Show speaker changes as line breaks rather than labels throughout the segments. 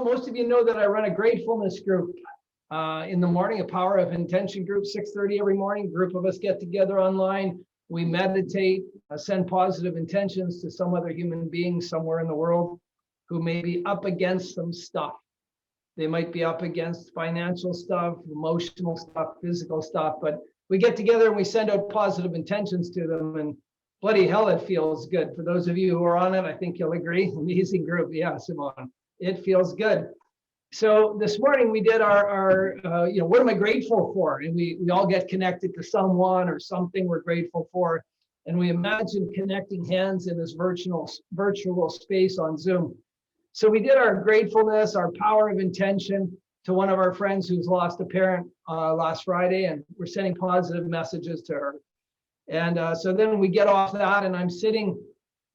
most of you know that I run a gratefulness group in the morning, a power of intention group, 6:30 every morning. A group of us get together online. We meditate, send positive intentions to some other human being somewhere in the world who may be up against some stuff. They might be up against financial stuff, emotional stuff, physical stuff, but we get together and we send out positive intentions to them, and bloody hell, it feels good. For those of you who are on it, I think you'll agree. Amazing group. Yeah, Simone, it feels good. So this morning we did our what am I grateful for? And we all get connected to someone or something we're grateful for. And we imagine connecting hands in this virtual space on Zoom. So we did our gratefulness, our power of intention to one of our friends who's lost a parent last Friday, and we're sending positive messages to her. And so then we get off that, and I'm sitting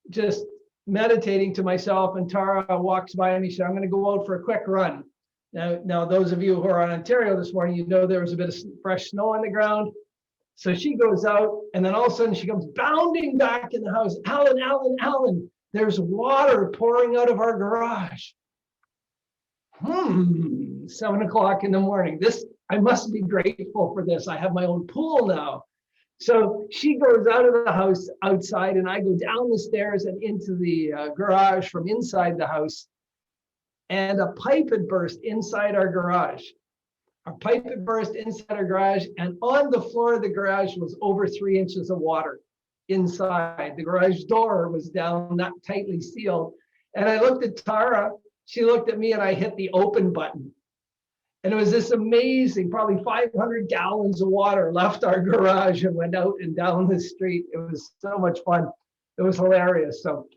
just meditating to myself, and Tara walks by me. She said, I'm going to go out for a quick run. Now, those of you who are in Ontario this morning, you know there was a bit of fresh snow on the ground. So she goes out, and then all of a sudden she comes bounding back in the house. Alan, there's water pouring out of our garage. 7 o'clock in the morning. I must be grateful for this. I have my own pool now. So she goes out of the house outside, and I go down the stairs and into the garage from inside the house. And a pipe had burst inside our garage. A pipe had burst inside our garage, and on the floor of the garage was over 3 inches of water inside. The garage door was down, not tightly sealed. And I looked at Tara, she looked at me, and I hit the open button. And it was this amazing, probably 500 gallons of water left our garage and went out and down the street. It was so much fun. It was hilarious. So,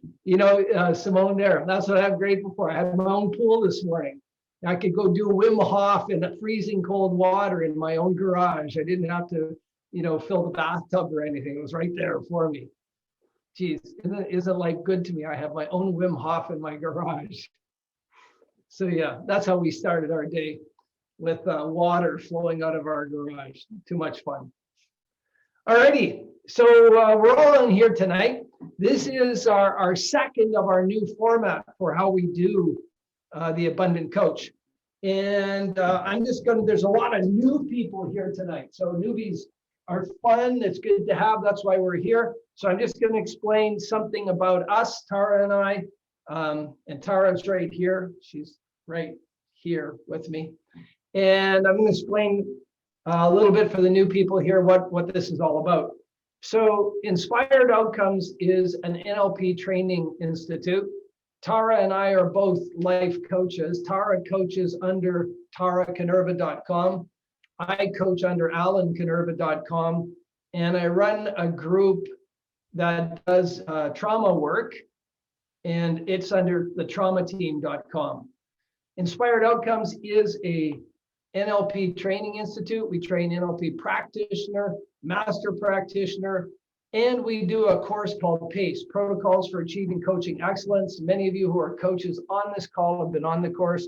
Simone there, that's what I'm grateful for. I had my own pool this morning. I could go do Wim Hof in the freezing cold water in my own garage. I didn't have to, fill the bathtub or anything. It was right there for me. Geez, isn't life good to me? I have my own Wim Hof in my garage. So yeah, that's how we started our day, with water flowing out of our garage. Too much fun. Alrighty, so we're all in here tonight. This is our second of our new format for how we do the Abundant Coach. And there's a lot of new people here tonight. So newbies are fun. It's good to have. That's why we're here. So I'm just going to explain something about us, Tara and I. And Tara's right here. She's right here with me. And I'm going to explain a little bit for the new people here what this is all about. So Inspired Outcomes is an NLP training institute. Tara and I are both life coaches. Tara coaches under taracanerva.com. I coach under alancanerva.com. And I run a group that does trauma work, and it's under thetraumateam.com. Inspired Outcomes is a NLP training institute. We train NLP practitioner, master practitioner, and we do a course called PACE, Protocols for Achieving Coaching Excellence. Many of you who are coaches on this call have been on the course.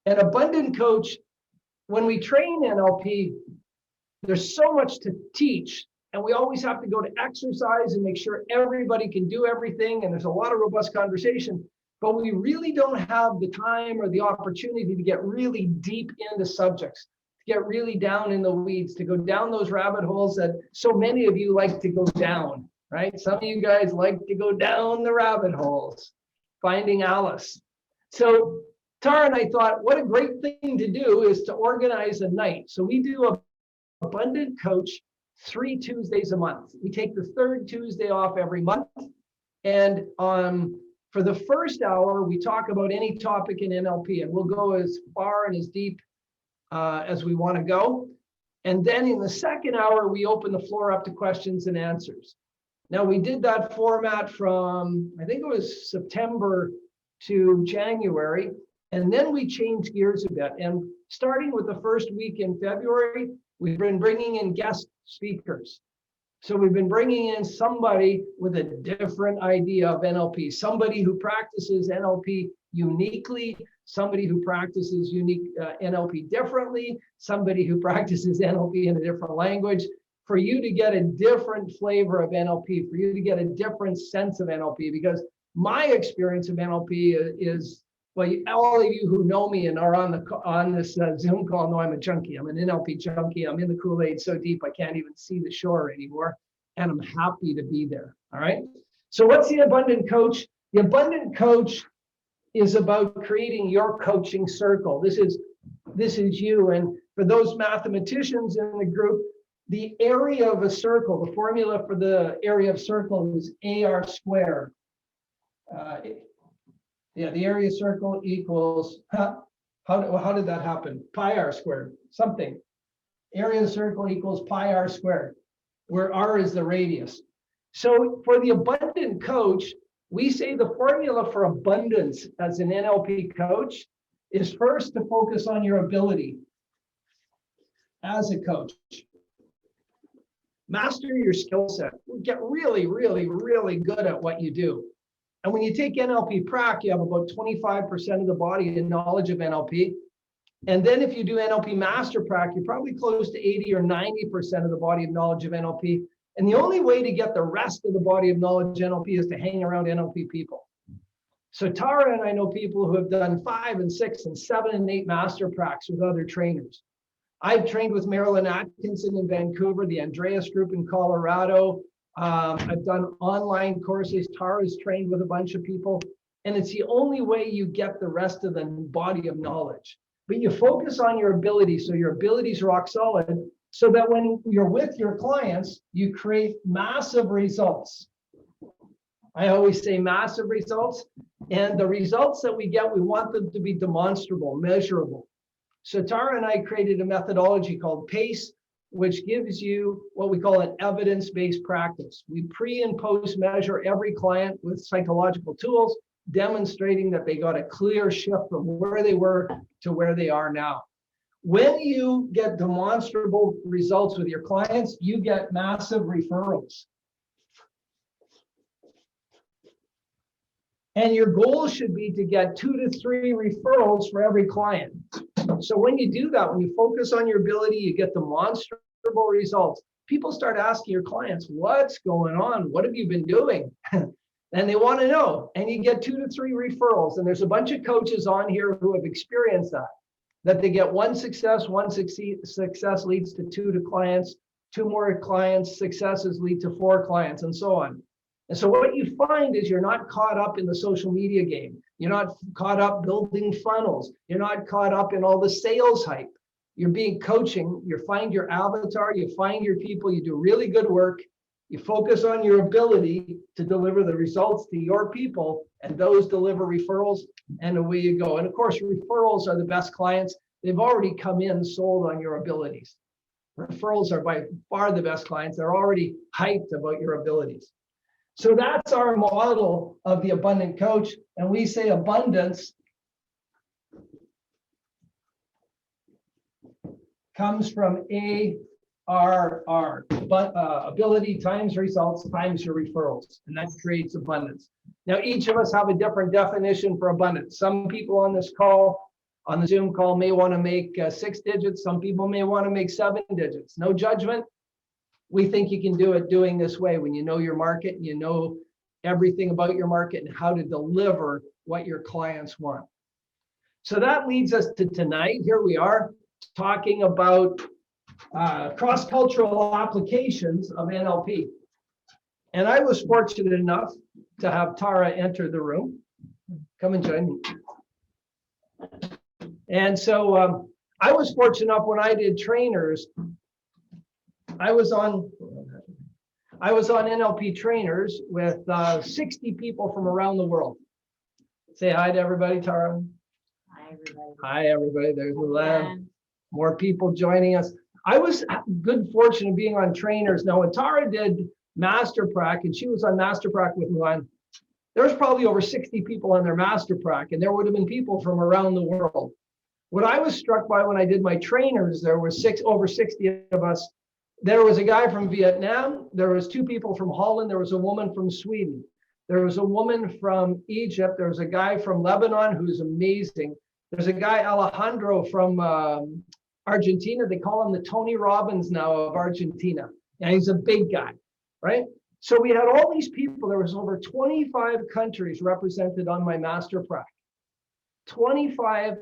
And Abundant Coach, when we train NLP, there's so much to teach, and we always have to go to exercise and make sure everybody can do everything, and there's a lot of robust conversation. But we really don't have the time or the opportunity to get really deep into subjects, to get really down in the weeds, to go down those rabbit holes that so many of you like to go down, right? Some of you guys like to go down the rabbit holes, finding Alice. So Tara and I thought, what a great thing to do is to organize a night. So we do a Abundant Coach 3 Tuesdays a month. We take the third Tuesday off every month. And for the first hour, we talk about any topic in NLP, and we'll go as far and as deep as we want to go. And then in the second hour, we open the floor up to questions and answers. Now, we did that format from, I think it was September to January, and then we changed gears a bit. And starting with the first week in February, we've been bringing in guest speakers. So we've been bringing in somebody with a different idea of NLP, somebody who practices NLP uniquely, somebody who practices NLP differently, somebody who practices NLP in a different language, for you to get a different flavor of NLP, for you to get a different sense of NLP, because my experience of NLP is well, all of you who know me and are on this Zoom call know I'm a junkie. I'm an NLP junkie. I'm in the Kool-Aid so deep I can't even see the shore anymore, and I'm happy to be there. All right. So what's the abundant coach? The abundant coach is about creating your coaching circle. This is you. And for those mathematicians in the group, the area of a circle, the formula for the area of circle is AR squared. The area of circle equals, how did that happen? Pi r squared, something. Area of the circle equals pi r squared, where r is the radius. So for the abundant coach, we say the formula for abundance as an NLP coach is first to focus on your ability as a coach. Master your skill set. Get really, really, really good at what you do. And when you take NLP Prac, you have about 25% of the body in knowledge of NLP. And then if you do NLP Master Prac, you're probably close to 80 or 90% of the body of knowledge of NLP. And the only way to get the rest of the body of knowledge of NLP is to hang around NLP people. So Tara and I know people who have done 5 and 6 and 7 and 8 Master Pracs with other trainers. I've trained with Marilyn Atkinson in Vancouver, the Andreas Group in Colorado. I've done online courses. Tara's trained with a bunch of people. And it's the only way you get the rest of the body of knowledge. But you focus on your ability, so your abilities are rock solid, so that when you're with your clients, you create massive results. I always say massive results. And the results that we get, we want them to be demonstrable, measurable. So Tara and I created a methodology called PACE, which gives you what we call an evidence-based practice. We pre and post measure every client with psychological tools, demonstrating that they got a clear shift from where they were to where they are now. When you get demonstrable results with your clients, you get massive referrals. And your goal should be to get 2 to 3 referrals for every client. So when you do that, when you focus on your ability, you get demonstrable results. People start asking your clients, what's going on? What have you been doing? And they want to know. And you get 2 to 3 referrals. And there's a bunch of coaches on here who have experienced that they get 1 success, 1 success leads to 2 to clients, 2 more clients, successes lead to 4 clients, and so on. And so what you find is you're not caught up in the social media game. You're not caught up building funnels. You're not caught up in all the sales hype. You're being coaching. You find your avatar. You find your people. You do really good work. You focus on your ability to deliver the results to your people, and those deliver referrals, and away you go. And of course, referrals are the best clients. They've already come in sold on your abilities. Referrals are by far the best clients. They're already hyped about your abilities. So that's our model of the abundant coach. And we say abundance comes from ARR, but ability times results times your referrals, and that creates abundance. Now, each of us have a different definition for abundance. Some people on this call, on the Zoom call, may want to make 6 digits. Some people may want to make 7 digits. No judgment. We think you can do it doing this way when you know your market, and you know everything about your market and how to deliver what your clients want. So that leads us to tonight. Here we are talking about cross-cultural applications of NLP. And I was fortunate enough to have Tara enter the room. Come and join me. And so I was fortunate enough when I did trainers. I was on NLP Trainers with 60 people from around the world. Say hi to everybody, Tara.
Hi, everybody.
Hi, everybody. There's Mulan. More people joining us. I was good fortune of being on trainers. Now, when Tara did Master Prac, and she was on Master Prac with Mulan, there was probably over 60 people on their Master Prac, and there would have been people from around the world. What I was struck by when I did my trainers, there were over 60 of us. There was a guy from Vietnam. There was 2 people from Holland. There was a woman from Sweden. There was a woman from Egypt. There was a guy from Lebanon who's amazing. There's a guy, Alejandro, from Argentina. They call him the Tony Robbins now of Argentina. And he's a big guy, right? So we had all these people. There was over 25 countries represented on my Master Prac. 25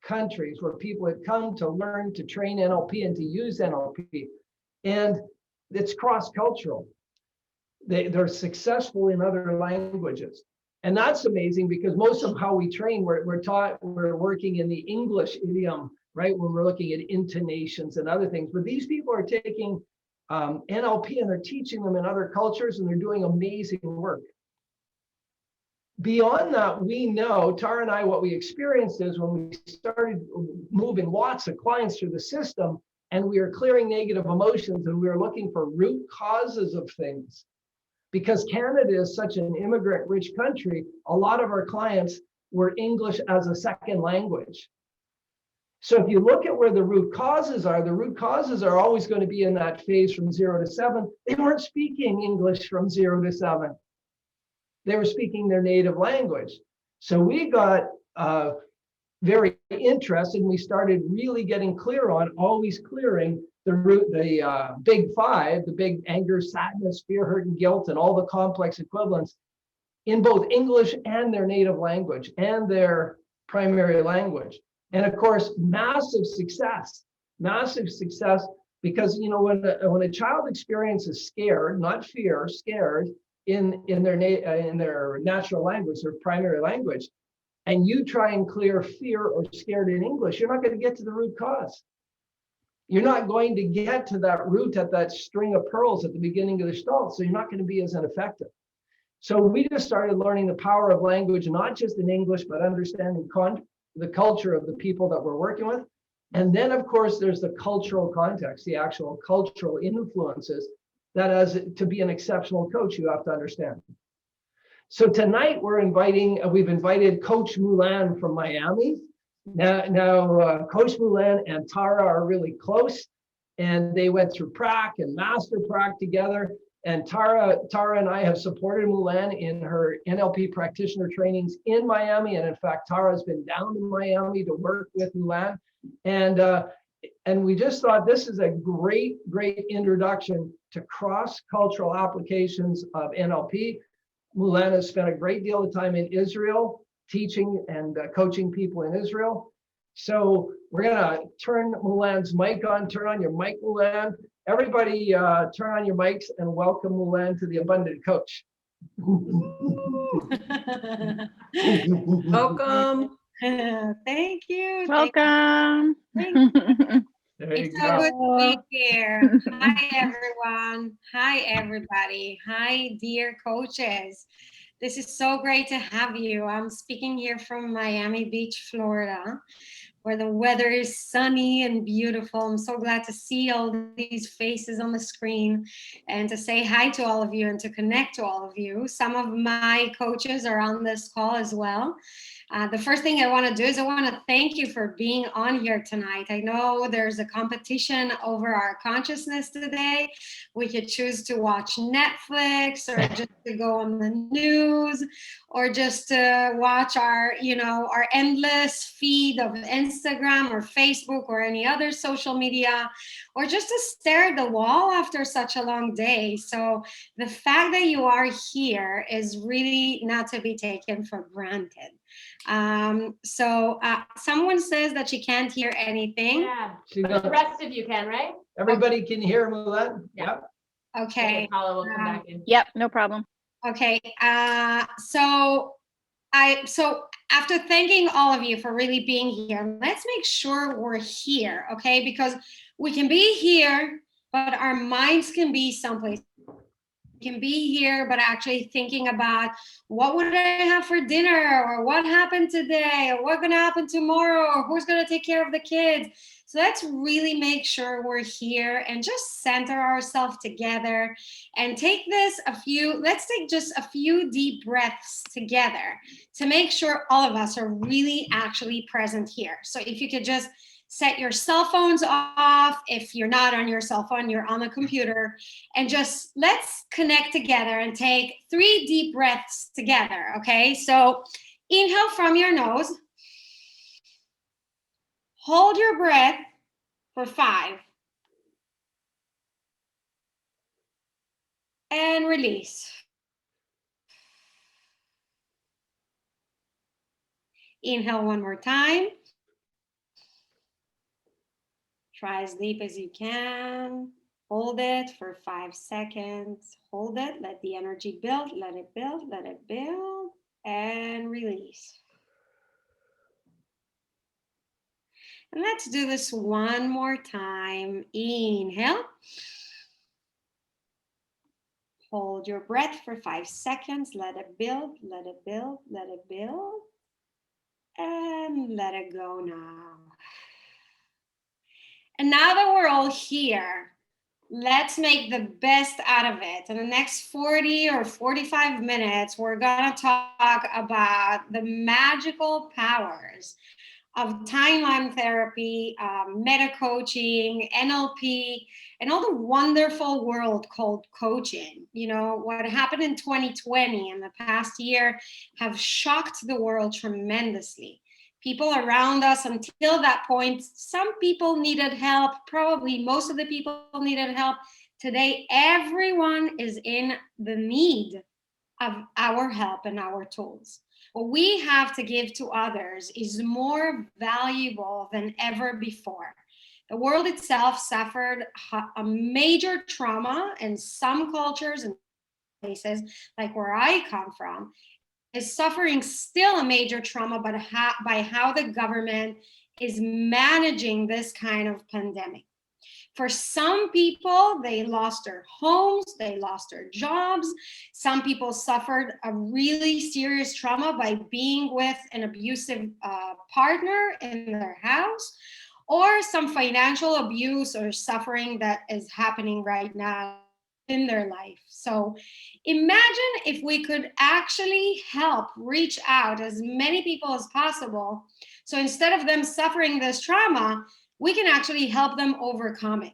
countries where people had come to learn to train NLP and to use NLP. And it's cross-cultural. They're successful in other languages. And that's amazing because most of how we train, we're working in the English idiom, right? When we're looking at intonations and other things. But these people are taking NLP and they're teaching them in other cultures and they're doing amazing work. Beyond that, we know, Tara and I, what we experienced is when we started moving lots of clients through the system and we were clearing negative emotions and we were looking for root causes of things. Because Canada is such an immigrant-rich country, a lot of our clients were English as a second language. So if you look at where the root causes are always going to be in that phase from 0 to 7. They weren't speaking English from 0 to 7. They were speaking their native language. So we got very interested and we started really getting clear on always clearing the big five, the big anger, sadness, fear, hurt, and guilt, and all the complex equivalents in both English and their native language and their primary language. And of course, massive success because, you know, when a child experiences scared, not fear, scared in their natural language, their primary language, and you try and clear fear or scared in English, you're not going to get to the root cause. You're not going to get to that root at that string of pearls at the beginning of the gestalt, so you're not going to be as ineffective. So we just started learning the power of language, not just in English, but understanding the culture of the people that we're working with. And then, of course, there's the cultural context, the actual cultural influences that as to be an exceptional coach, you have to understand. So tonight we've invited Coach Mulan from Miami. Now Coach Mulan and Tara are really close, and they went through prac and master prac together. And Tara and I have supported Mulan in her NLP practitioner trainings in Miami. And in fact, Tara's been down to Miami to work with Mulan. And we just thought this is a great introduction to cross-cultural applications of NLP. Mulan has spent a great deal of time in Israel, teaching and coaching people in Israel. So we're gonna turn Mulan's mic on. Turn on your mic, Mulan. Everybody turn on your mics and welcome Mulan to the Abundant Coach.
Welcome.
Thank you.
Welcome.
Thank you.
It's
so good to be here. Hi, everyone. Hi, everybody. Hi, dear coaches. This is so great to have you. I'm speaking here from Miami Beach, Florida, where the weather is sunny and beautiful. I'm so glad to see all these faces on the screen and to say hi to all of you and to connect to all of you. Some of my coaches are on this call as well. The first thing I want to do is I want to thank you for being on here tonight. I know there's a competition over our consciousness today. We could choose to watch Netflix or just to go on the news or just to watch our endless feed of Instagram or Facebook or any other social media, or just to stare at the wall after such a long day. So the fact that you are here is really not to be taken for granted. Someone says that she can't hear anything.
Yeah, but the rest of you can, right?
Everybody can hear Mulan?
Yeah.
Okay.
Paula will come back in.
Yep, no problem.
Okay. So after thanking all of you for really being here, let's make sure we're here, okay? Because we can be here, but our minds can be someplace. We can be here, but actually thinking about what would I have for dinner, or what happened today, or what's gonna happen tomorrow, or who's gonna take care of the kids. So let's really make sure we're here and just center ourselves together and let's take just a few deep breaths together to make sure all of us are really actually present here. So if you could just set your cell phones off. If you're not on your cell phone, you're on the computer, and just let's connect together and take 3 deep breaths together, okay? So inhale from your nose. Hold your breath for 5. And release. Inhale one more time. Try as deep as you can. Hold it for 5 seconds. Hold it. Let the energy build. Let it build. Let it build. And release. And let's do this one more time. Inhale. Hold your breath for 5 seconds. Let it build. Let it build. Let it build. And let it go now. And now that we're all here, let's make the best out of it. In the next 40 or 45 minutes, we're going to talk about the magical powers of timeline therapy, meta coaching, NLP, and all the wonderful world called coaching. You know, what happened in 2020 and the past year have shocked the world tremendously. People around us, until that point, some people needed help. Probably most of the people needed help. Today, everyone is in the need of our help and our tools. What we have to give to others is more valuable than ever before. The world itself suffered a major trauma in some cultures and places, like where I come from, is suffering still a major trauma by how the government is managing this kind of pandemic. For some people, they lost their homes, they lost their jobs. Some people suffered a really serious trauma by being with an abusive partner in their house, or some financial abuse or suffering that is happening right now in their life. So imagine if we could actually help reach out as many people as possible. So instead of them suffering this trauma, we can actually help them overcome it.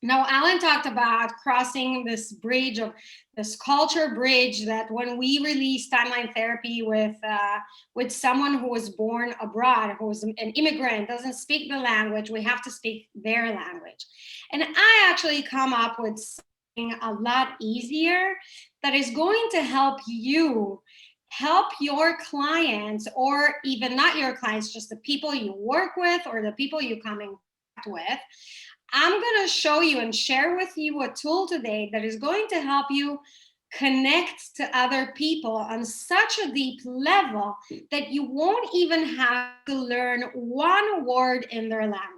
Now, Alan talked about crossing this bridge of this culture bridge that when we released timeline therapy with someone who was born abroad, who was an immigrant, doesn't speak the language, we have to speak their language. And I actually come up with something a lot easier that is going to help you help your clients, or even not your clients, just the people you work with or the people you come in contact with. I'm going to show you and share with you a tool today that is going to help you connect to other people on such a deep level that you won't even have to learn one word in their language.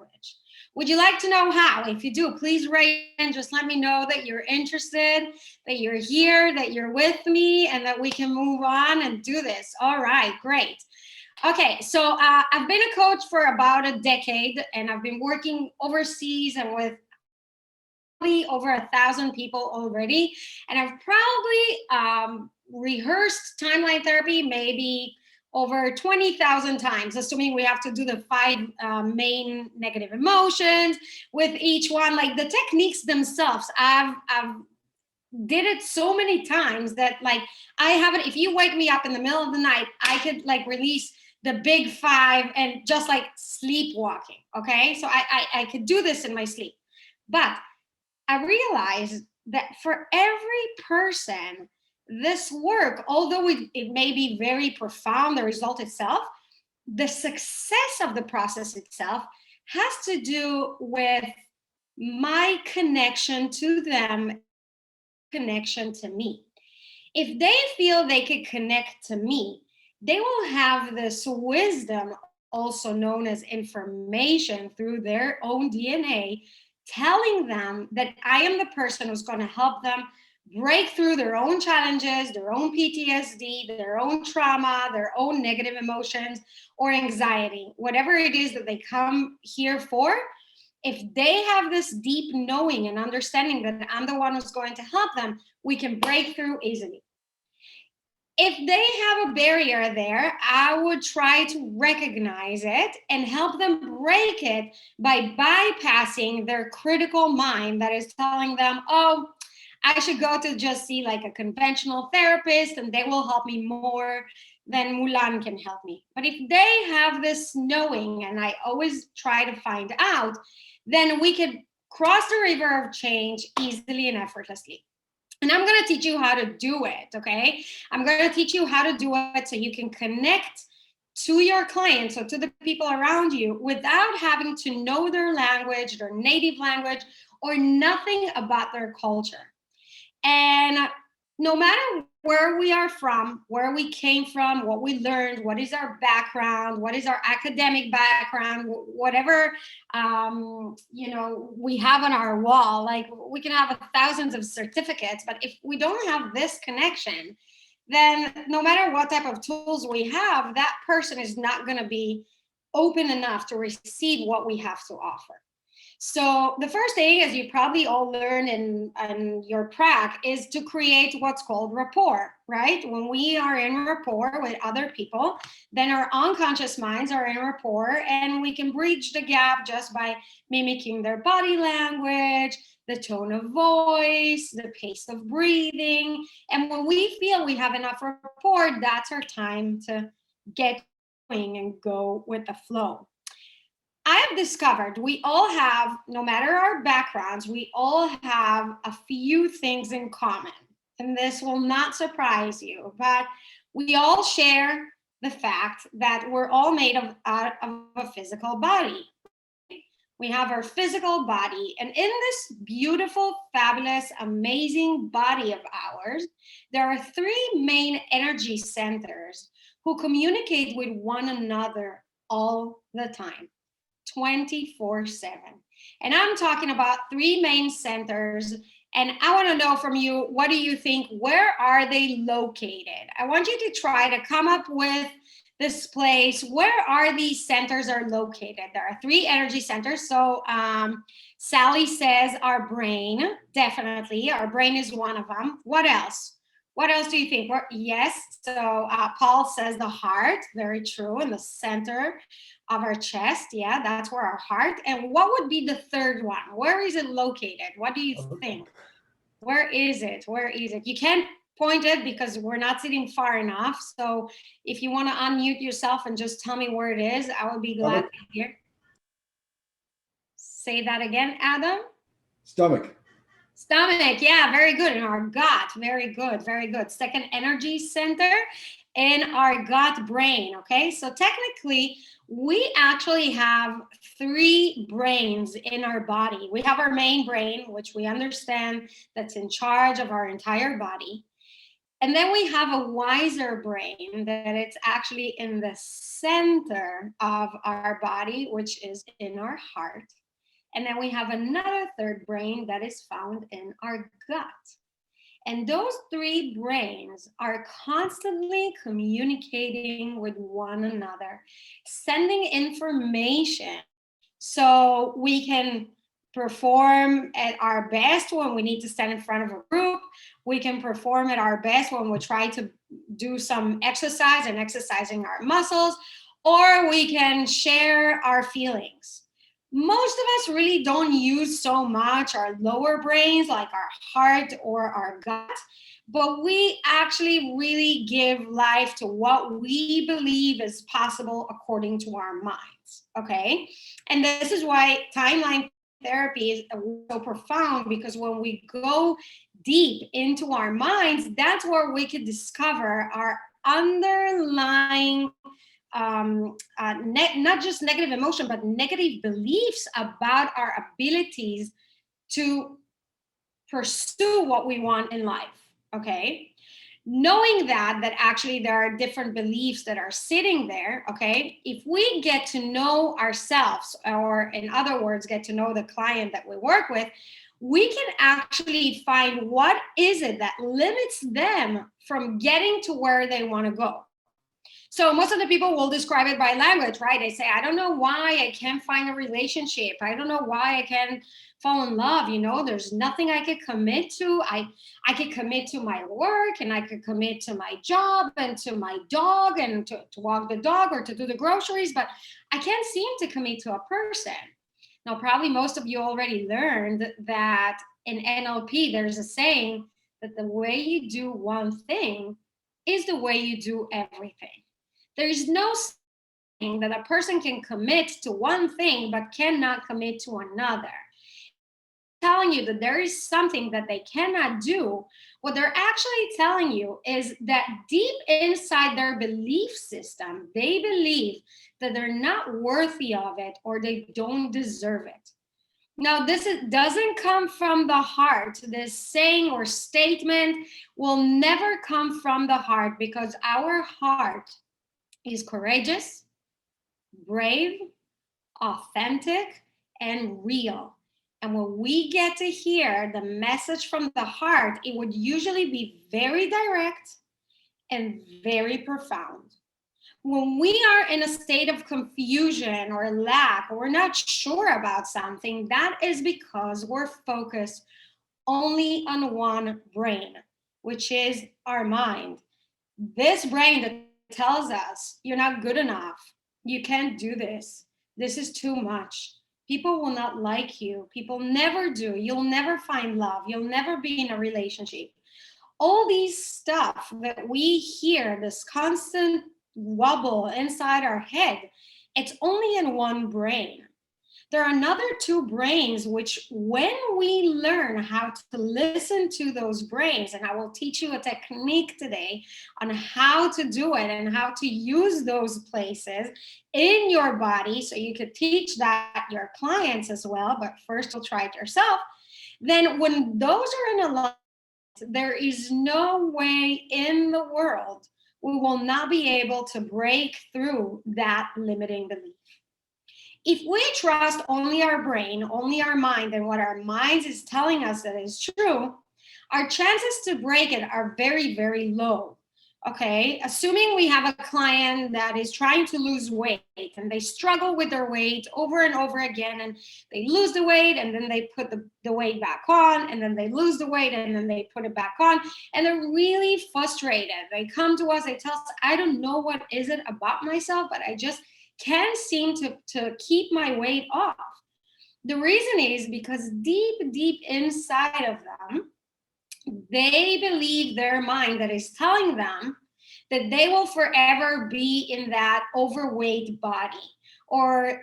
Would you like to know how? If you do, please write and just let me know that you're interested, that you're here, that you're with me, and that we can move on and do this. All right, great. Okay, so I've been a coach for about a decade, and I've been working overseas and with over 1,000 people already. And I've probably rehearsed timeline therapy maybe over 20,000 times, assuming we have to do the 5 main negative emotions with each one. Like the techniques themselves, I've did it so many times that like I haven't, if you wake me up in the middle of the night, I could like release the big 5 and just like sleepwalking. Okay, so I could do this in my sleep. But I realized that for every person, this work, although it may be very profound, the result itself, the success of the process itself has to do with my connection to them, connection to me. If they feel they could connect to me, they will have this wisdom, also known as information, through their own DNA, telling them that I am the person who's going to help them break through their own challenges, their own PTSD, their own trauma, their own negative emotions or anxiety, whatever it is that they come here for. If they have this deep knowing and understanding that I'm the one who's going to help them, we can break through easily. If they have a barrier there, I would try to recognize it and help them break it by bypassing their critical mind that is telling them, oh, I should go to just see like a conventional therapist and they will help me more than Mulan can help me. But if they have this knowing, and I always try to find out, then we could cross the river of change easily and effortlessly. And I'm going to teach you how to do it, okay? I'm going to teach you how to do it so you can connect to your clients, so to the people around you, without having to know their language, their native language, or nothing about their culture. And no matter where we are from, where we came from, what we learned, what is our background, what is our academic background, whatever we have on our wall, like we can have thousands of certificates, but if we don't have this connection, then no matter what type of tools we have, that person is not going to be open enough to receive what we have to offer. So the first thing, as you probably all learned in your prac, is to create what's called rapport, right? When we are in rapport with other people, then our unconscious minds are in rapport, and we can bridge the gap just by mimicking their body language, the tone of voice, the pace of breathing. And when we feel we have enough rapport, that's our time to get going and go with the flow. I have discovered we all have, no matter our backgrounds, we all have a few things in common. And this will not surprise you, but we all share the fact that we're all made out of a physical body. We have our physical body, and in this beautiful, fabulous, amazing body of ours, there are three main energy centers who communicate with one another all the time. 24/7. And I'm talking about three main centers. And I want to know from you, what do you think? Where are they located? I want you to try to come up with this place. Where are these centers are located? There are three energy centers. So Sally says our brain, definitely. Our brain is one of them. What else? What else do you think? Yes. So Paul says the heart. Very true. In the center of our chest. Yeah, that's where our heart. And what would be the third one? Where is it located? What do you think? Where is it? Where is it? You can't point it because we're not sitting far enough. So if you want to unmute yourself and just tell me where it is, I would be glad to hear. Say that again, Adam.
Stomach.
Stomach, yeah, very good. In our gut, very good, very good. Second energy center in our gut brain, okay? So technically, we actually have three brains in our body. We have our main brain, which we understand that's in charge of our entire body. And then we have a wiser brain that it's actually in the center of our body, which is in our heart. And then we have another third brain that is found in our gut. And those three brains are constantly communicating with one another, sending information so we can perform at our best when we need to stand in front of a group. We can perform at our best when we try to do some exercise and exercising our muscles, or we can share our feelings. Most of us really don't use so much our lower brains, like our heart or our gut, but we actually really give life to what we believe is possible according to our minds, okay? And this is why timeline therapy is so profound, because when we go deep into our minds, that's where we can discover our underlying not just negative emotion, but negative beliefs about our abilities to pursue what we want in life, okay? Knowing that actually there are different beliefs that are sitting there, okay? If we get to know ourselves, or in other words, get to know the client that we work with, we can actually find what is it that limits them from getting to where they want to go. So most of the people will describe it by language, right? They say, I don't know why I can't find a relationship. I don't know why I can't fall in love. You know, there's nothing I could commit to. I could commit to my work, and I could commit to my job and to my dog, and to walk the dog or to do the groceries, but I can't seem to commit to a person. Now, probably most of you already learned that in NLP, there's a saying that the way you do one thing is the way you do everything. There is no saying that a person can commit to one thing but cannot commit to another. telling you that there is something that they cannot do, what they're actually telling you is that deep inside their belief system, they believe that they're not worthy of it or they don't deserve it. Now, doesn't come from the heart. This saying or statement will never come from the heart, because our heart is courageous, brave, authentic, and real. And when we get to hear the message from the heart, it would usually be very direct and very profound. When we are in a state of confusion or lack, or we're not sure about something, that is because we're focused only on one brain, which is our mind. This brain that tells us you're not good enough, you can't do this, this is too much, people will not like you, people never do, you'll never find love, you'll never be in a relationship. All these stuff that we hear, this constant wobble inside our head, it's only in one brain. There are another two brains, which when we learn how to listen to those brains, and I will teach you a technique today on how to do it and how to use those places in your body, so you could teach that your clients as well, but first you'll try it yourself. Then when those are in alignment, there is no way in the world we will not be able to break through that limiting belief. If we trust only our brain, only our mind, and what our mind is telling us that is true, our chances to break it are very, very low. Okay, assuming we have a client that is trying to lose weight and they struggle with their weight over and over again, and they lose the weight and then they put the weight back on, and then they lose the weight and then they put it back on, and they're really frustrated. They come to us, they tell us, I don't know what is it about myself, but I just can't seem to keep my weight off. The reason is because deep inside of them, they believe their mind that is telling them that they will forever be in that overweight body. Or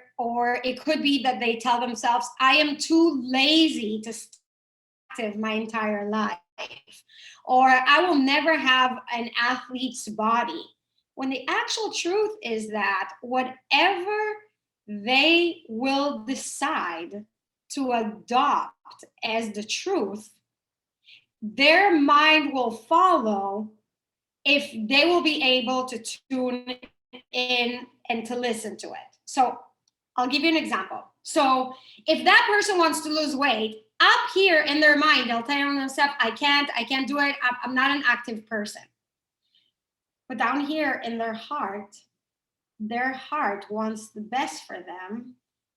it could be that they tell themselves, I am too lazy to stay active my entire life. Or I will never have an athlete's body. When the actual truth is that whatever they will decide to adopt as the truth, their mind will follow if they will be able to tune in and to listen to it. So I'll give you an example. So if that person wants to lose weight, up here in their mind, they'll tell themselves, I can't do it. I'm not an active person. But down here in their heart wants the best for them.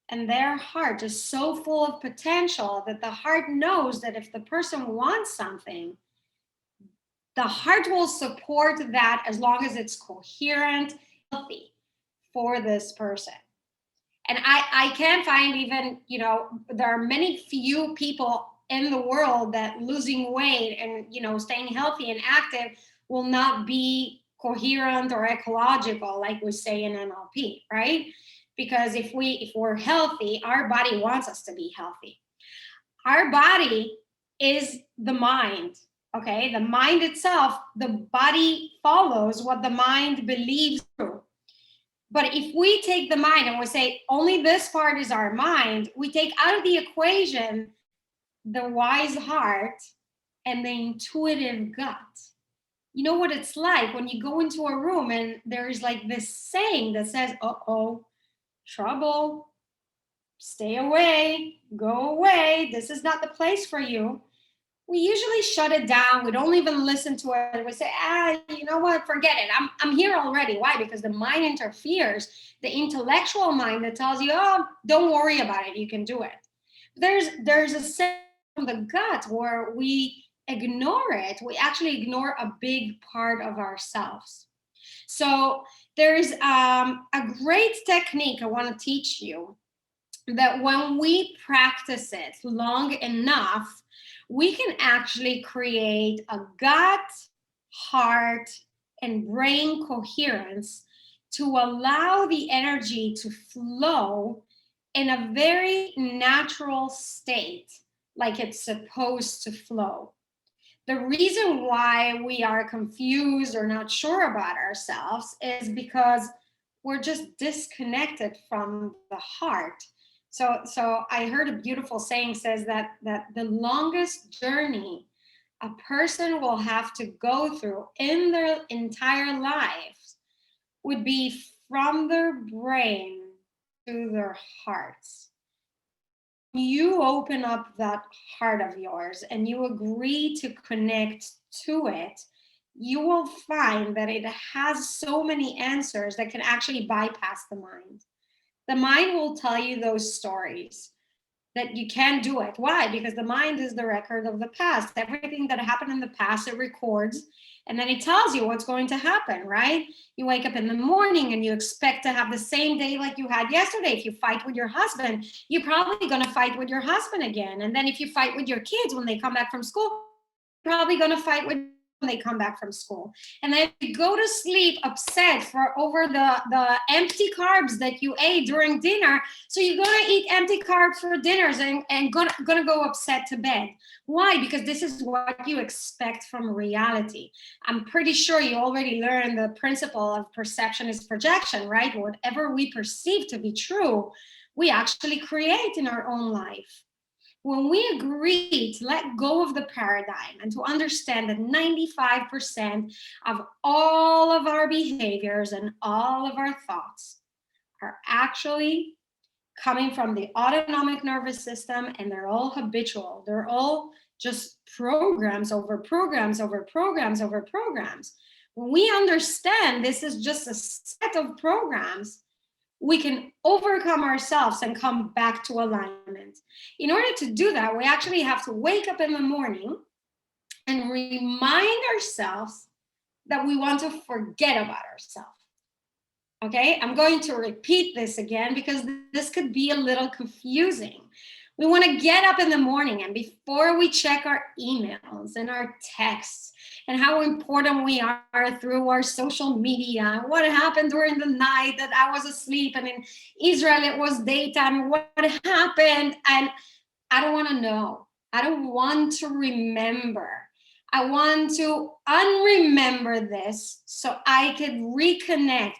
And their heart is so full of potential that the heart knows that if the person wants something, the heart will support that as long as it's coherent, healthy for this person. And I can't find even, there are few people in the world that losing weight and, staying healthy and active will not be coherent or ecological, like we say in NLP, right? Because if we're healthy, our body wants us to be healthy. Our body is the mind, okay? The mind itself, the body follows what the mind believes true. But if we take the mind and we say only this part is our mind, we take out of the equation the wise heart and the intuitive gut. You know what it's like when you go into a room and there is like this saying that says, uh-oh, trouble, stay away, go away, this is not the place for you. We usually shut it down. We don't even listen to it. We say, you know what, forget it. I'm here already. Why? Because the mind interferes. The intellectual mind that tells you, oh, don't worry about it, you can do it. There's a sense from the gut where we ignore it. We actually ignore a big part of ourselves. So there's a great technique I want to teach you that when we practice it long enough, we can actually create a gut, heart, and brain coherence to allow the energy to flow in a very natural state like it's supposed to flow. The reason why we are confused or not sure about ourselves is because we're just disconnected from the heart. So I heard a beautiful saying says that the longest journey a person will have to go through in their entire lives would be from their brain to their hearts. You open up that heart of yours and you agree to connect to it, you will find that it has so many answers that can actually bypass the mind. The mind will tell you those stories that you can't do it. Why? Because the mind is the record of the past. Everything that happened in the past, it records, and then it tells you what's going to happen, right? You wake up in the morning and you expect to have the same day like you had yesterday. If you fight with your husband, you're probably going to fight with your husband again. And then if you fight with your kids when they come back from school, you're probably going to fight with when they come back from school. And then you go to sleep upset for over the empty carbs that you ate during dinner. So you're going to eat empty carbs for dinners and gonna go upset to bed. Why? Because this is what you expect from reality. I'm pretty sure you already learned the principle of perception is projection, right? Whatever we perceive to be true, we actually create in our own life. When we agree to let go of the paradigm and to understand that 95% of all of our behaviors and all of our thoughts are actually coming from the autonomic nervous system, and they're all habitual. They're all just programs over programs over programs over programs. When we understand this is just a set of programs, we can overcome ourselves and come back to alignment. In order to do that, we actually have to wake up in the morning and remind ourselves that we want to forget about ourselves. Okay, I'm going to repeat this again because this could be a little confusing. We want to get up in the morning, and before we check our emails and our texts and how important we are through our social media, what happened during the night that I was asleep and in Israel it was daytime, what happened, and I don't want to know. I don't want to remember. I want to unremember this so I could reconnect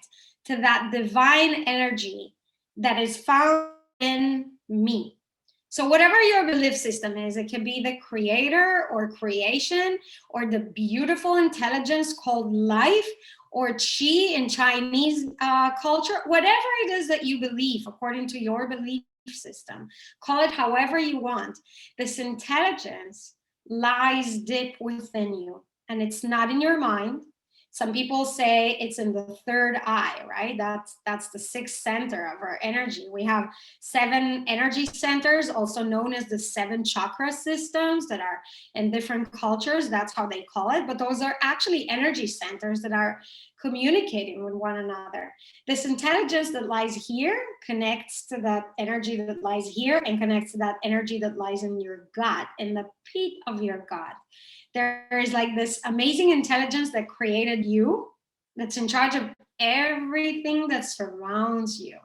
to that divine energy that is found in me. So whatever your belief system is, it can be the creator or creation or the beautiful intelligence called life or chi in Chinese culture, whatever it is that you believe according to your belief system, call it however you want. This intelligence lies deep within you, and it's not in your mind. Some people say it's in the third eye, right? That's the sixth center of our energy. We have 7 energy centers, also known as the 7 chakra systems that are in different cultures. That's how they call it. But those are actually energy centers that are communicating with one another. This intelligence that lies here connects to that energy that lies here and connects to that energy that lies in your gut, in the pit of your gut. There is like this amazing intelligence that created you, that's in charge of everything that surrounds you.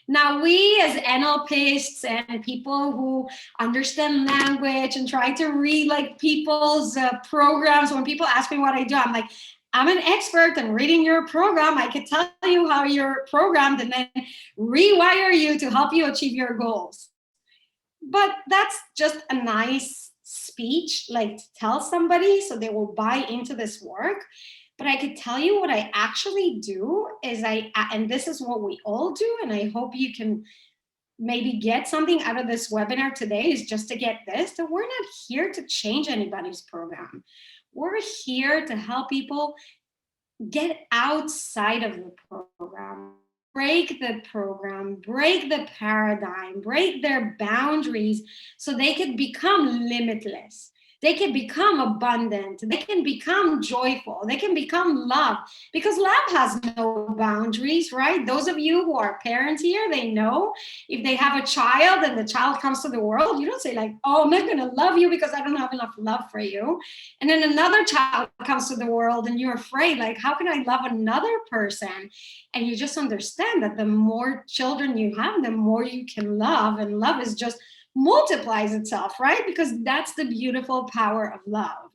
Now, we as NLPists and people who understand language and try to read like people's programs, when people ask me what I do, I'm like, I'm an expert in reading your program. I could tell you how you're programmed and then rewire you to help you achieve your goals. But that's just a nice speech, like to tell somebody so they will buy into this work. But I could tell you what I actually do is and this is what we all do, and I hope you can maybe get something out of this webinar today, is just to get this, that we're not here to change anybody's program. We're here to help people get outside of the program, break the program, break the paradigm, break their boundaries so they could become limitless. They can become abundant. They can become joyful. They can become love, because love has no boundaries, right? Those of you who are parents here, they know if they have a child and the child comes to the world, you don't say like, oh, I'm not going to love you because I don't have enough love for you. And then another child comes to the world and you're afraid, like, how can I love another person? And you just understand that the more children you have, the more you can love. And love is just multiplies itself, right? Because that's the beautiful power of love.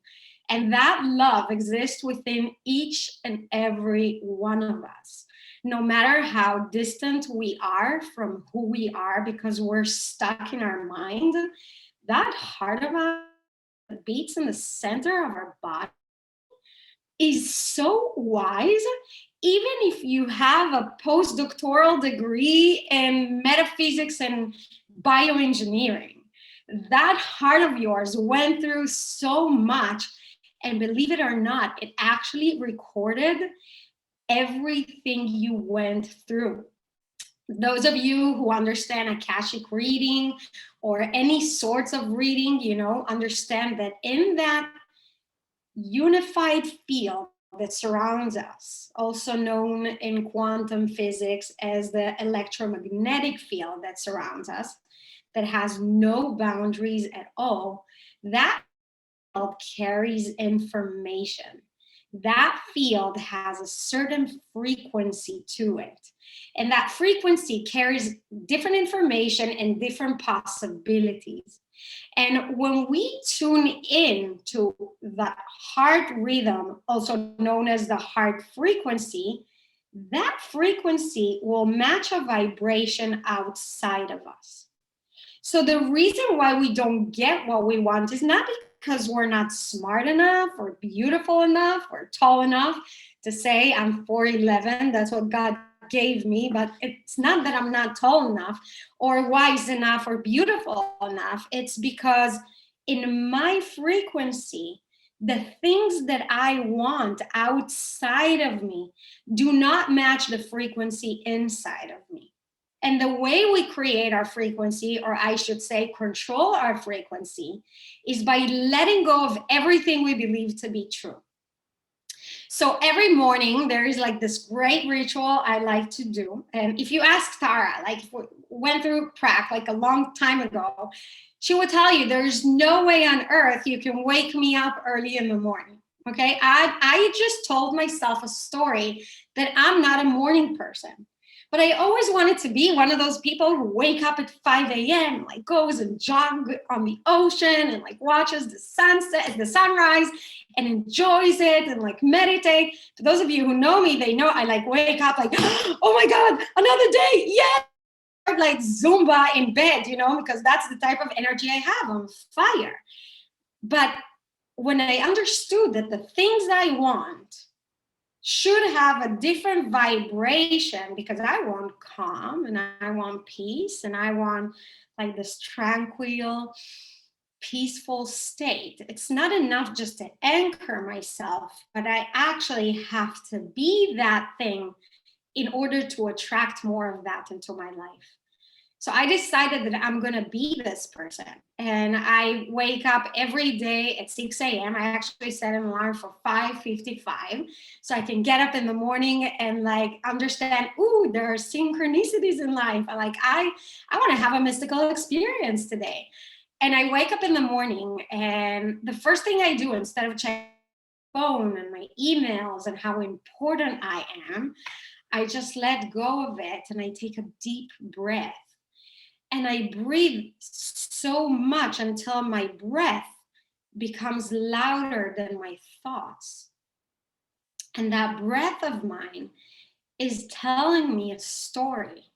And that love exists within each and every one of us. No matter how distant we are from who we are, because we're stuck in our mind, that heart of ours that beats in the center of our body is so wise. Even if you have a postdoctoral degree in metaphysics and bioengineering, that heart of yours went through so much. And believe it or not, it actually recorded everything you went through. Those of you who understand Akashic reading or any sorts of reading, understand that in that unified field that surrounds us, also known in quantum physics as the electromagnetic field that surrounds us, that has no boundaries at all, that field carries information. That field has a certain frequency to it. And that frequency carries different information and different possibilities. And when we tune in to the heart rhythm, also known as the heart frequency, that frequency will match a vibration outside of us. So the reason why we don't get what we want is not because we're not smart enough or beautiful enough or tall enough to say I'm 4'11", that's what God gave me, but it's not that I'm not tall enough or wise enough or beautiful enough. It's because in my frequency, the things that I want outside of me do not match the frequency inside of me. And the way we create our frequency, or I should say control our frequency, is by letting go of everything we believe to be true. So every morning there is like this great ritual I like to do. And if you ask Tara, like if we went through prac like a long time ago, she would tell you there's no way on earth you can wake me up early in the morning. Okay, I just told myself a story that I'm not a morning person. But I always wanted to be one of those people who wake up at 5 a.m., like goes and jog on the ocean and like watches the sunset, the sunrise, and enjoys it and like meditate. For those of you who know me, they know I like wake up like, oh my God, another day, yeah! Like Zumba in bed, because that's the type of energy I have. I'm fire. But when I understood that the things I want should have a different vibration, because I want calm and I want peace and I want like this tranquil, peaceful state. It's not enough just to anchor myself, but I actually have to be that thing in order to attract more of that into my life. So I decided that I'm going to be this person. And I wake up every day at 6 a.m. I actually set an alarm for 5:55 so I can get up in the morning and like understand, ooh, there are synchronicities in life. I want to have a mystical experience today. And I wake up in the morning and the first thing I do, instead of checking my phone and my emails and how important I am, I just let go of it and I take a deep breath. And I breathe so much until my breath becomes louder than my thoughts. And that breath of mine is telling me a story.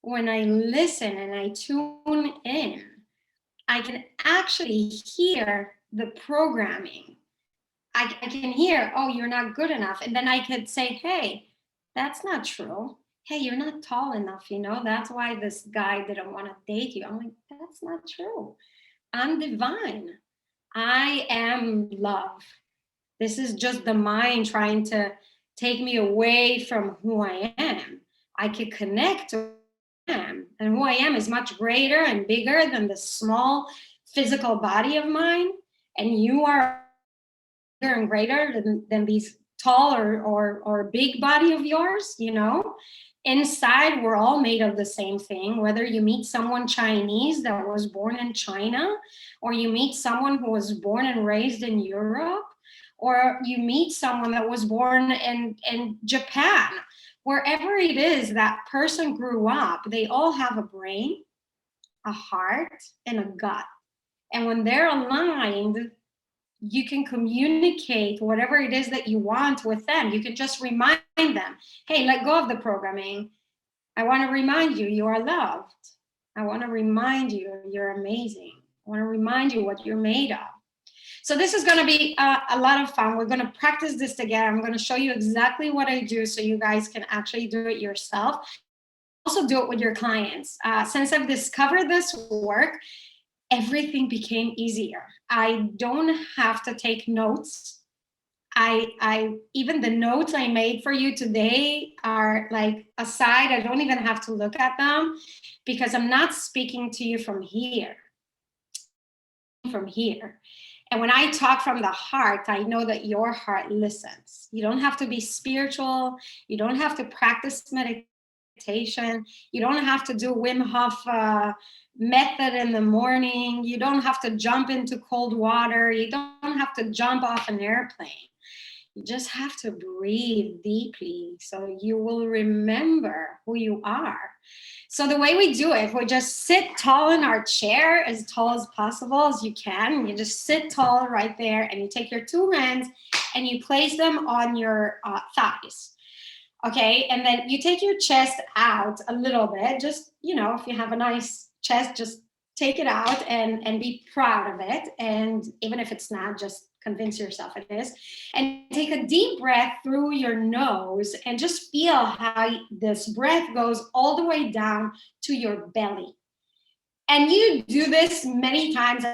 When I listen and I tune in, I can actually hear the programming. I can hear, oh, you're not good enough. And then I could say, hey, that's not true. Hey, you're not tall enough, that's why this guy didn't want to date you. I'm like, that's not true. I'm divine. I am love. This is just the mind trying to take me away from who I am. I could connect to who I am, and who I am is much greater and bigger than the small physical body of mine. And you are bigger and greater than these tall or big body of yours, Inside, we're all made of the same thing. Whether you meet someone Chinese that was born in China, or you meet someone who was born and raised in Europe, or you meet someone that was born in Japan, wherever it is that person grew up, they all have a brain. a heart, and a gut. And when they're aligned, you can communicate whatever it is that you want with them. You can just remind them, hey, let go of the programming. I want to remind you, you are loved. I want to remind you, you're amazing. I want to remind you what you're made of. So this is going to be a lot of fun. We're going to practice this together. I'm going to show you exactly what I do so you guys can actually do it yourself. Also do it with your clients. Since I've discovered this work, everything became easier. I don't have to take notes. I even the notes I made for you today are like aside. I don't even have to look at them because I'm not speaking to you from here. From here. And when I talk from the heart, I know that your heart listens. You don't have to be spiritual. You don't have to practice meditation. You don't have to do Wim Hof method in the morning. You don't have to jump into cold water. You don't have to jump off an airplane. You just have to breathe deeply so you will remember who you are. So the way we do it, we just sit tall in our chair, as tall as possible as you can. You just sit tall right there, and you take your two hands and you place them on your thighs. Okay, and then you take your chest out a little bit. Just, if you have a nice chest, just take it out and be proud of it. And even if it's not, just convince yourself it is. And take a deep breath through your nose and just feel how this breath goes all the way down to your belly. And you do this many times.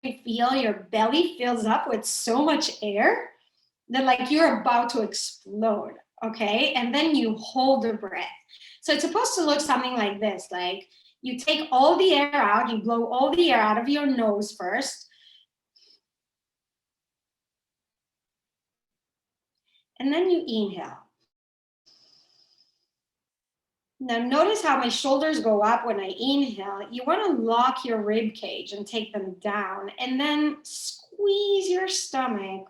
You feel your belly fills up with so much air that like you're about to explode. Okay, and then you hold the breath. So it's supposed to look something like this. Like you take all the air out, you blow all the air out of your nose first. And then you inhale. Now notice how my shoulders go up when I inhale. You want to lock your rib cage and take them down, and then squeeze your stomach,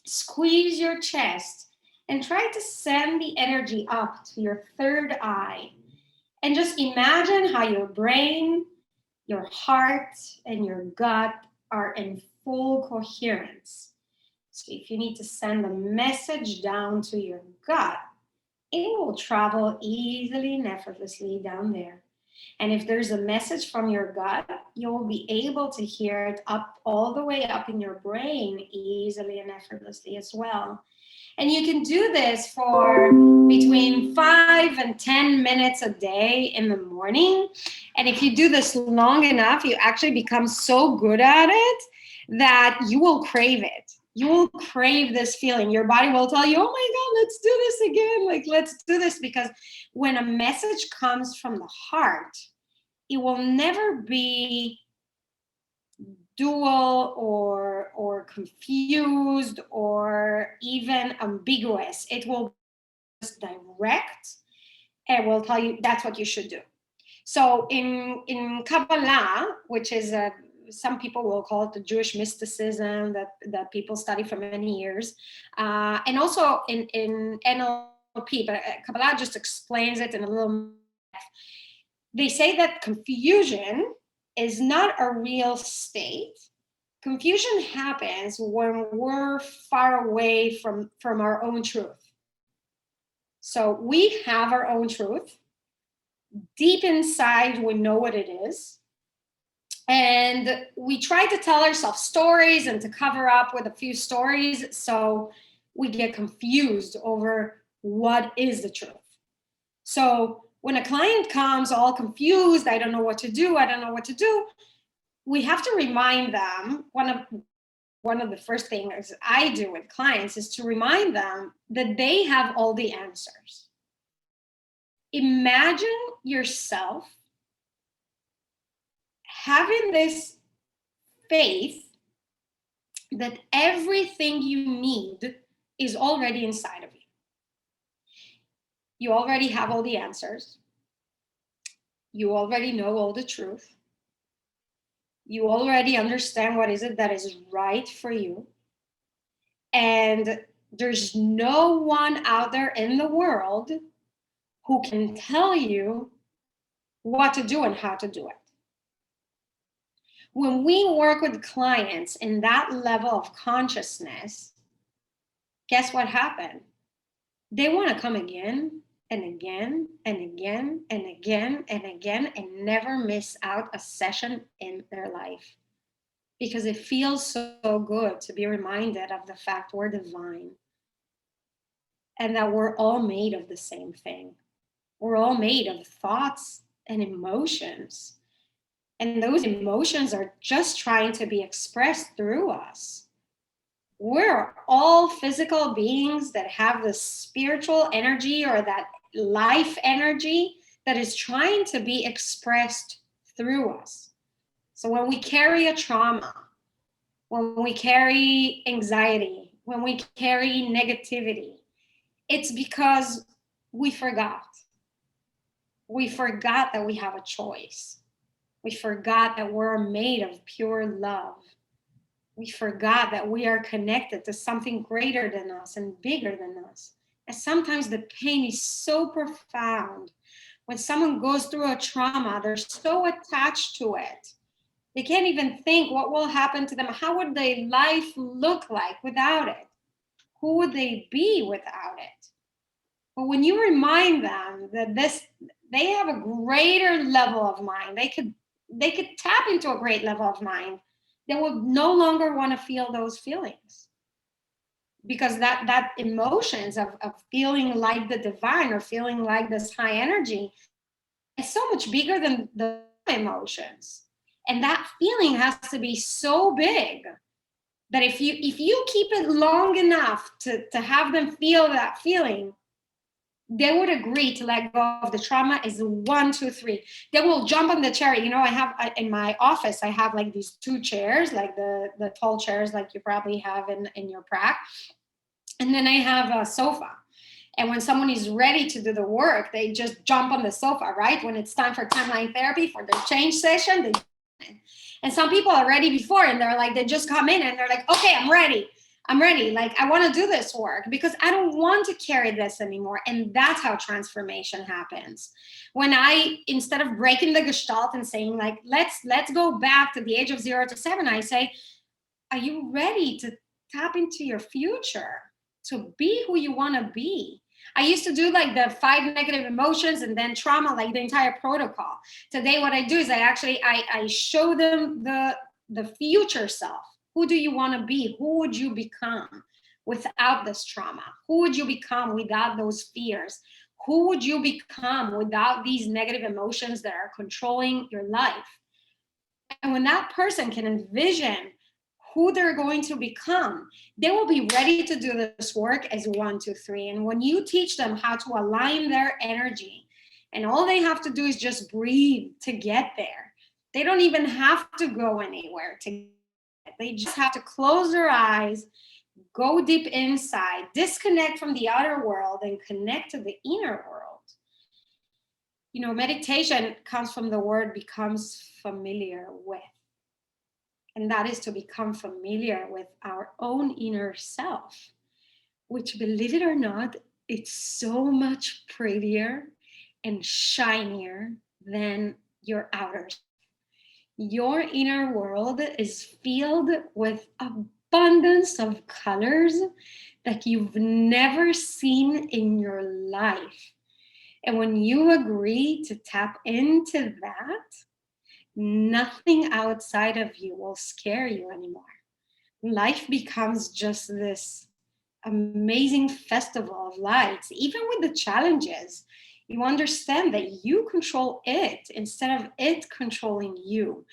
squeeze your chest, and try to send the energy up to your third eye. And just imagine how your brain, your heart, and your gut are in full coherence. So if you need to send a message down to your gut, it will travel easily and effortlessly down there. And if there's a message from your gut, you'll be able to hear it up all the way up in your brain easily and effortlessly as well. And you can do this for between 5 and 10 minutes a day in the morning. And if you do this long enough, you actually become so good at it that you will crave it. You will crave this feeling. Your body will tell you, oh my God, let's do this again. Like, let's do this. Because when a message comes from the heart, it will never be dual or confused or even ambiguous. It will be just direct and will tell you that's what you should do. So in Kabbalah, which is some people will call it the Jewish mysticism that people study for many years, and also in NLP, but Kabbalah just explains it in a little. They say that confusion is not a real state. Confusion happens when we're far away from our own truth. So we have our own truth. Deep inside, we know what it is. And we try to tell ourselves stories and to cover up with a few stories. So we get confused over what is the truth. So when a client comes all confused, I don't know what to do, we have to remind them, one of the first things I do with clients is to remind them that they have all the answers. Imagine yourself having this faith that everything you need is already inside of you. You already have all the answers. You already know all the truth. You already understand what is it that is right for you. And there's no one out there in the world who can tell you what to do and how to do it. When we work with clients in that level of consciousness, guess what happened? They want to come again and again and again and again and again and never miss out a session in their life, because it feels so good to be reminded of the fact we're divine and that we're all made of the same thing. We're all made of thoughts and emotions. And those emotions are just trying to be expressed through us. We're all physical beings that have the spiritual energy or that life energy that is trying to be expressed through us. So when we carry a trauma, when we carry anxiety, when we carry negativity, it's because we forgot. We forgot that we have a choice. We forgot that we're made of pure love. We forgot that we are connected to something greater than us and bigger than us. And sometimes the pain is so profound. When someone goes through a trauma, they're so attached to it. They can't even think what will happen to them. How would their life look like without it? Who would they be without it? But when you remind them that they have a greater level of mind, they could tap into a great level of mind, they will no longer want to feel those feelings, because that emotions of feeling like the divine or feeling like this high energy is so much bigger than the emotions. And that feeling has to be so big that if you keep it long enough to have them feel that feeling, they would agree to let go of the trauma. Is 1, 2, 3. They will jump on the chair. You know, I have in my office, I have like these 2 chairs, like the tall chairs, like you probably have in your prac. And then I have a sofa. And when someone is ready to do the work, they just jump on the sofa, right? When it's time for timeline therapy, for their change session, and some people are ready before, and they're like, they just come in and they're like, okay, I'm ready. Like, I want to do this work because I don't want to carry this anymore. And that's how transformation happens. When instead of breaking the gestalt and saying like, let's go back to the age of 0 to 7, I say, are you ready to tap into your future, to be who you want to be? I used to do like the 5 negative emotions and then trauma, like the entire protocol. Today, what I do is I show them the future self. Who do you want to be? Who would you become without this trauma? Who would you become without those fears? Who would you become without these negative emotions that are controlling your life? And when that person can envision who they're going to become, they will be ready to do this work as 1, 2, 3. And when you teach them how to align their energy, and all they have to do is just breathe to get there. They don't even have to go anywhere they just have to close their eyes, go deep inside, disconnect from the outer world, and connect to the inner world. You know, meditation comes from the word becomes familiar with. And that is to become familiar with our own inner self, which, believe it or not, it's so much prettier and shinier than your outer self. Your inner world is filled with abundance of colors that you've never seen in your life. And when you agree to tap into that, nothing outside of you will scare you anymore. Life becomes just this amazing festival of lights. Even with the challenges, you understand that you control it instead of it controlling you.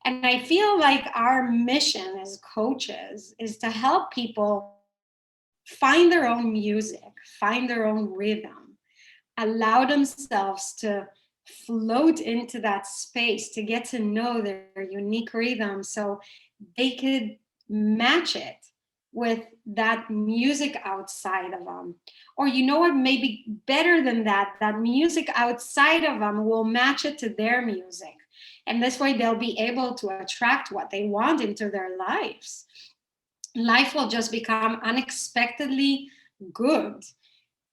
And I feel like our mission as coaches is to help people find their own music, find their own rhythm, allow themselves to float into that space, to get to know their unique rhythm so they could match it with that music outside of them. Or you know what, maybe better than that, that music outside of them will match it to their music. And this way they'll be able to attract what they want into their lives. Life will just become unexpectedly good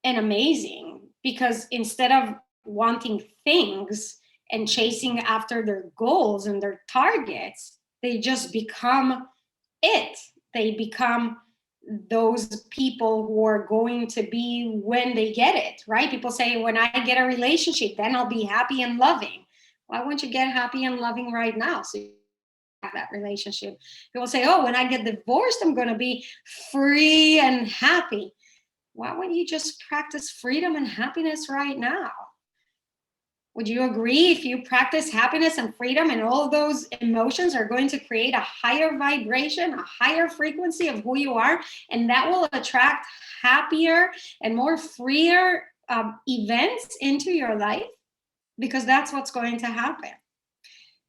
and amazing, because instead of wanting things and chasing after their goals and their targets, they just become it. They become those people who are going to be when they get it, right? People say, when I get a relationship, then I'll be happy and loving. Why won't you get happy and loving right now? So you have that relationship. People say, oh, when I get divorced, I'm going to be free and happy. Why wouldn't you just practice freedom and happiness right now? Would you agree if you practice happiness and freedom and all of those emotions are going to create a higher vibration, a higher frequency of who you are, and that will attract happier and more freer events into your life? Because that's what's going to happen.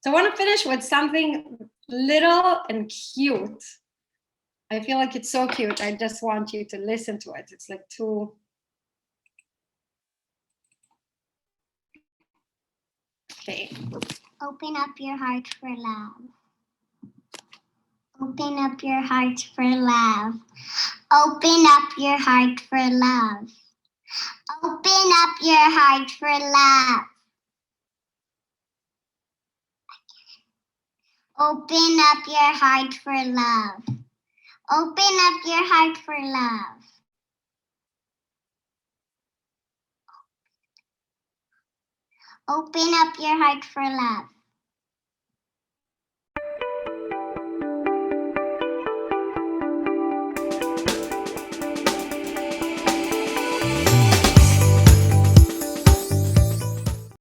So I want to finish with something little and cute. I feel like it's so cute. I just want you to listen to it. It's like too... Okay.
Open up your heart for love. Open up your heart for love. Open up your heart for love. Open up your heart for love. Open up your heart for love. Open up your heart for love. Open up your heart for love.